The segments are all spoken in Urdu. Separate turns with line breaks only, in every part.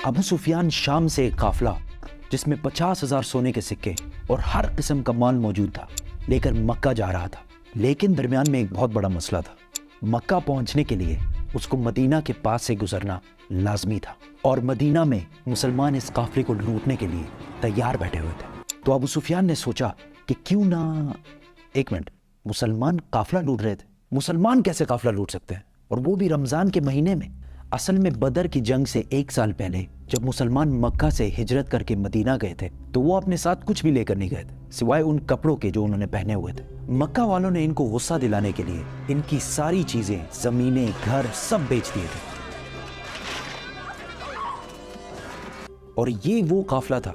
ابو سفیان شام سے ایک قافلہ جس میں 50,000 سونے کے سکے اور ہر قسم کا مال موجود تھا لے کر مکہ جا رہا تھا، لیکن درمیان میں ایک بہت بڑا مسئلہ تھا۔ مکہ پہنچنے کے لیے اس کو مدینہ کے پاس سے گزرنا لازمی تھا، اور مدینہ میں مسلمان اس قافلے کو لوٹنے کے لیے تیار بیٹھے ہوئے تھے۔ تو ابو سفیان نے سوچا کہ کیوں نہ ایک منٹ، مسلمان قافلہ لوٹ رہے تھے، مسلمان کیسے قافلہ لوٹ سکتے ہیں، اور وہ بھی رمضان کے مہینے میں؟ اصل میں بدر کی جنگ سے 1 سال پہلے جب مسلمان مکہ سے ہجرت کر کے مدینہ گئے تھے تو وہ اپنے ساتھ کچھ بھی لے کر نہیں گئے تھے سوائے ان کپڑوں کے جو انہوں نے پہنے ہوئے تھے۔ مکہ والوں نے ان کو غصہ دلانے کے لیے ان کی ساری چیزیں، زمینیں، گھر سب بیچ دیے تھے، اور یہ وہ قافلہ تھا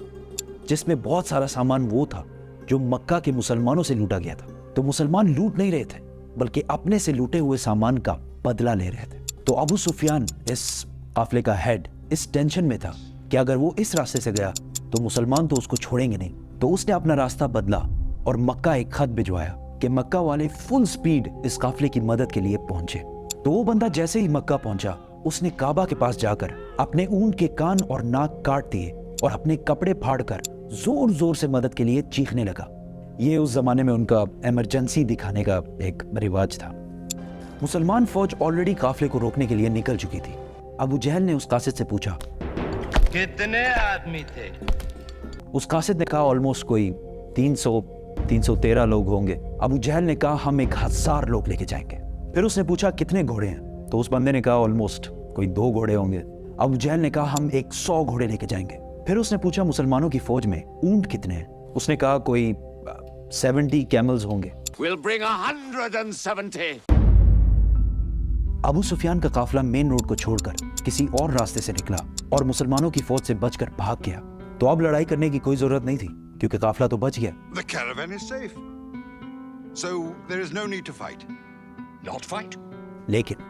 جس میں بہت سارا سامان وہ تھا جو مکہ کے مسلمانوں سے لوٹا گیا تھا۔ تو مسلمان لوٹ نہیں رہے تھے بلکہ اپنے سے لوٹے ہوئے سامان کا بدلہ لے رہے تھے۔ تو ابو سفیان اس قافلے کا ہیڈ اس ٹینشن میں تھا کہ اگر وہ اس راستے سے گیا تو مسلمان تو اس کو چھوڑیں گے نہیں، تو اس نے اپنا راستہ بدلا اور مکہ ایک خط بھجوایا کہ مکہ والے فل سپیڈ اس قافلے کی مدد کے لیے پہنچے۔ تو وہ بندہ جیسے ہی مکہ پہنچا اس نے کعبہ کے پاس جا کر اپنے اونٹ کے کان اور ناک کاٹ دیے اور اپنے کپڑے پھاڑ کر زور زور سے مدد کے لیے چیخنے لگا۔ یہ اس زمانے میں ان کا ایمرجنسی دکھانے کا ایک رواج تھا۔ مسلمان فوج آلریڈی قافلے کو روکنے کے لیے نکل چکی تھی۔ ابو جہل نے اس قاصد سے پوچھا
کتنے آدمی تھے؟
اس قاصد نے کہا آلموسٹ کوئی 313 لوگ ہوں گے۔ ابو جہل نے کہا ہم 1000 لوگ لے کے جائیں گے۔ پھر اس نے پوچھا کتنے گھوڑے ہیں؟ تو اس بندے نے کہا آلموسٹ کوئی 2 گھوڑے ہوں گے۔ ابو جہل نے کہا ہم 100 گھوڑے لے کے جائیں گے۔ پھر اس نے پوچھا مسلمانوں کی فوج میں اونٹ کتنے ہیں؟ اس نے کہا کوئی 70 کیملز ہوں گے۔
We'll bring 170.
ابو سفیان کا قافلہ مین روڈ کو چھوڑ کر کسی اور راستے سے نکلا اور مسلمانوں کی فوج سے بچ کر بھاگ گیا۔ تو اب لڑائی کرنے کی کوئی ضرورت نہیں تھی کیونکہ قافلہ تو بچ گیا۔
The caravan is safe. So there is no need to fight.
Not fight.
لیکن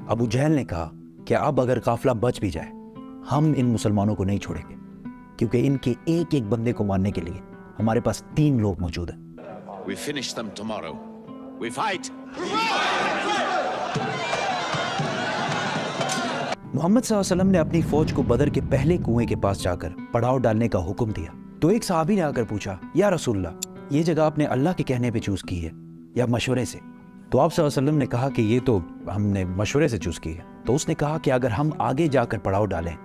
ابو جہل نے کہا کہ اب اگر قافلہ بچ بھی جائے ہم ان مسلمانوں کو نہیں چھوڑیں گے، کیونکہ ان کے ایک ایک بندے کو مارنے کے لیے ہمارے پاس 3 لوگ موجود ہیں۔
We finish them tomorrow. We fight.
محمد صلی اللہ علیہ وسلم نے اپنی فوج کو بدر کے پہلے کنویں کے پاس جا کر پڑاؤ ڈالنے کا حکم دیا۔ تو ایک صحابی نے آ کر پوچھا یا رسول اللہ، یہ جگہ آپ نے اللہ کے کہنے پہ چوز کی ہے یا مشورے سے؟ تو آپ صلی اللہ علیہ وسلم نے کہا کہ یہ تو ہم نے مشورے سے چوز کی ہے۔ تو اس نے کہا کہ اگر ہم آگے جا کر پڑاؤ ڈالیں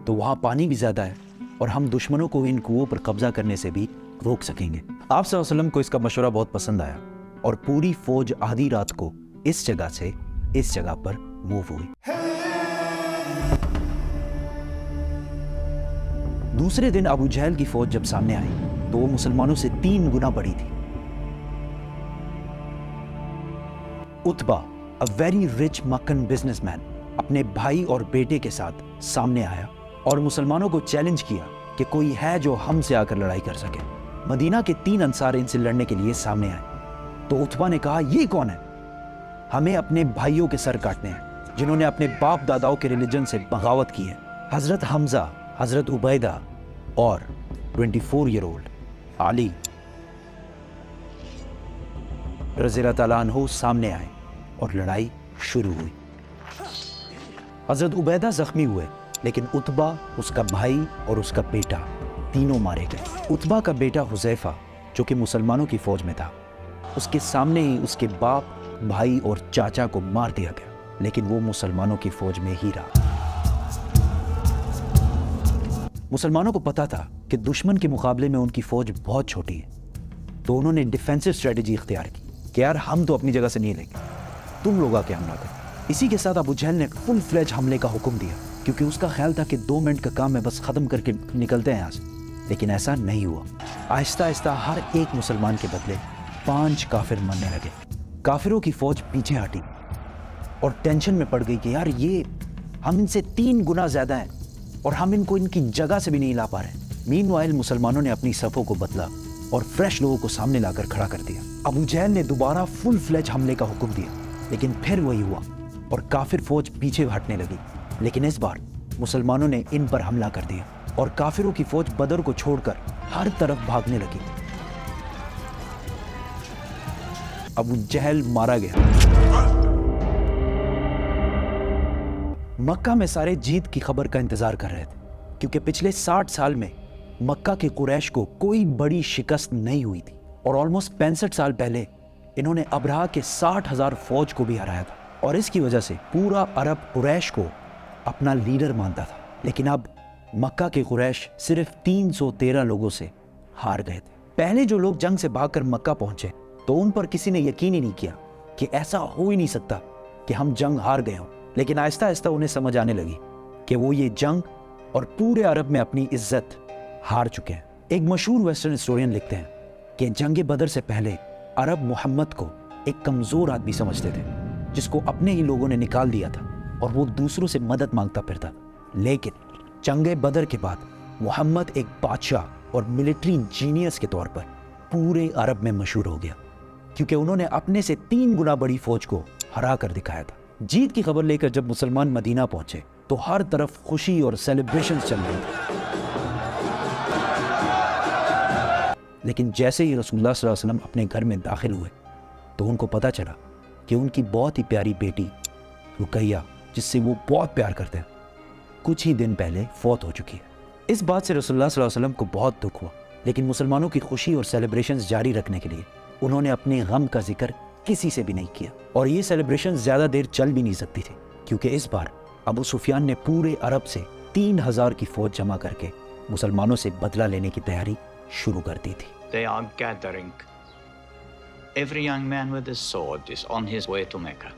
تو وہاں پانی بھی زیادہ ہے اور ہم دشمنوں کو ان کنووں پر قبضہ کرنے سے بھی روک سکیں گے۔ آپ صلی اللہ علیہ وسلم کو اس کا مشورہ بہت پسند آیا اور پوری فوج آدھی رات کو اس جگہ سے اس جگہ پر موو ہوئی۔ دوسرے دن ابو جہل کی فوج جب سامنے آئی تو وہ مسلمانوں سے 3 گنا بڑی تھی۔ عتبہ a very rich Meccan businessman اپنے بھائی اور بیٹے کے ساتھ سامنے آیا اور مسلمانوں کو چیلنج کیا کہ کوئی ہے جو ہم سے آ کر لڑائی کر سکے۔ مدینہ کے 3 انصار ان سے لڑنے کے لیے سامنے آئے۔ تو عتبہ نے کہا یہ کون ہے؟ ہمیں اپنے بھائیوں کے سر کاٹنے ہیں جنہوں نے اپنے باپ داداؤں کے ریلیجن سے بغاوت کی ہے۔ حضرت حمزہ، حضرت عبیدہ اور 24 ایئر اولڈ علی رضی اللہ تعالیٰ عنہ سامنے آئے اور لڑائی شروع ہوئی۔ حضرت عبیدہ زخمی ہوئے لیکن عتبہ، اس کا بھائی اور اس کا بیٹا تینوں مارے گئے۔ عتبہ کا بیٹا حذیفہ جو کہ مسلمانوں کی فوج میں تھا، اس کے سامنے ہی اس کے باپ، بھائی اور چاچا کو مار دیا گیا، لیکن وہ مسلمانوں کی فوج میں ہی رہا۔ مسلمانوں کو پتا تھا کہ دشمن کے مقابلے میں ان کی فوج بہت چھوٹی ہے، تو انہوں نے ڈیفینسو اسٹریٹجی اختیار کی کہ یار ہم تو اپنی جگہ سے نہیں لیں گے، تم لوگ آ کے حملہ کرو۔ اسی کے ساتھ ابو جہل نے فل فلیج حملے کا حکم دیا کیونکہ اس کا خیال تھا کہ 2 منٹ کا کام ہے، بس ختم کر کے نکلتے ہیں یہاں سے، لیکن ایسا نہیں ہوا۔ آہستہ آہستہ ہر ایک مسلمان کے بدلے 5 کافر مرنے لگے۔ کافروں کی فوج پیچھے ہٹی اور ٹینشن میں پڑ گئی کہ یار یہ ہم ان سے 3 گنا زیادہ ہیں اور ہم ان کو ان کی جگہ سے بھی نہیں لا پا رہے۔ مین وائل مسلمانوں نے اپنی صفوں کو بدلا اور فریش لوگوں کو سامنے لا کر کھڑا کر دیا۔ ابو جہل نے دوبارہ فل فلیج حملے کا حکم دیا لیکن پھر وہی ہوا اور کافر فوج پیچھے ہٹنے لگی، لیکن اس بار مسلمانوں نے ان پر حملہ کر دیا اور کافروں کی فوج بدر کو چھوڑ کر ہر طرف بھاگنے لگی۔ ابو جہل مارا گیا۔ مکہ میں سارے جیت کی خبر کا انتظار کر رہے تھے کیونکہ پچھلے 60 سال میں مکہ کے قریش کو کوئی بڑی شکست نہیں ہوئی تھی اور آلموسٹ 65 سال پہلے انہوں نے ابرہہ کے 60,000 فوج کو بھی ہرایا تھا اور اس کی وجہ سے پورا عرب قریش کو اپنا لیڈر مانتا تھا. لیکن اب مکہ کے قریش صرف 313 لوگوں سے ہار گئے تھے. پہلے جو لوگ جنگ سے بھاگ کر مکہ پہنچے تو ان پر کسی نے یقین ہی نہیں کیا کہ ایسا ہو ہی نہیں سکتا کہ ہم جنگ ہار گئے ہوں. لیکن آہستہ آہستہ انہیں سمجھ آنے لگی کہ وہ یہ جنگ اور پورے عرب میں اپنی عزت ہار چکے ہیں. ایک مشہور ویسٹرن ہسٹورین لکھتے ہیں کہ جنگ بدر سے پہلے عرب محمد کو ایک کمزور آدمی سمجھتے تھے جس کو اپنے ہی لوگوں نے نکال دیا تھا اور وہ دوسروں سے مدد مانگتا پھرتا تھا. لیکن جنگ بدر کے بعد محمد ایک بادشاہ اور ملٹری جینیس کے طور پر پورے عرب میں مشہور ہو گیا کیونکہ انہوں نے اپنے سے 3 گنا بڑی فوج کو ہرا کر دکھایا تھا. جیت کی خبر لے کر جب مسلمان مدینہ پہنچے تو ہر طرف خوشی اور سیلیبریشن چل رہی تھی. لیکن جیسے ہی رسول اللہ صلی اللہ علیہ وسلم اپنے گھر میں داخل ہوئے تو ان کو پتہ چلا کہ ان کی بہت ہی پیاری بیٹی رقیہ جس سے وہ بہت پیار کرتے ہیں کچھ ہی دن پہلے فوت ہو چکی ہے. اس بات سے رسول اللہ صلی اللہ علیہ وسلم کو بہت دکھ ہوا لیکن مسلمانوں کی خوشی اور سیلیبریشنز جاری رکھنے کے لیے انہوں نے اپنے غم کا ذکر کسی سے بھی نہیں کیا. اور یہ سیلیبریشن زیادہ دیر چل بھی نہیں سکتی تھی کیونکہ اس بار ابو سفیان نے پورے عرب سے 3000 کی فوج جمع کر کے مسلمانوں سے بدلہ لینے کی تیاری شروع کر دی تھی.
They are gathering. Every young man with a sword is on his way to Mecca.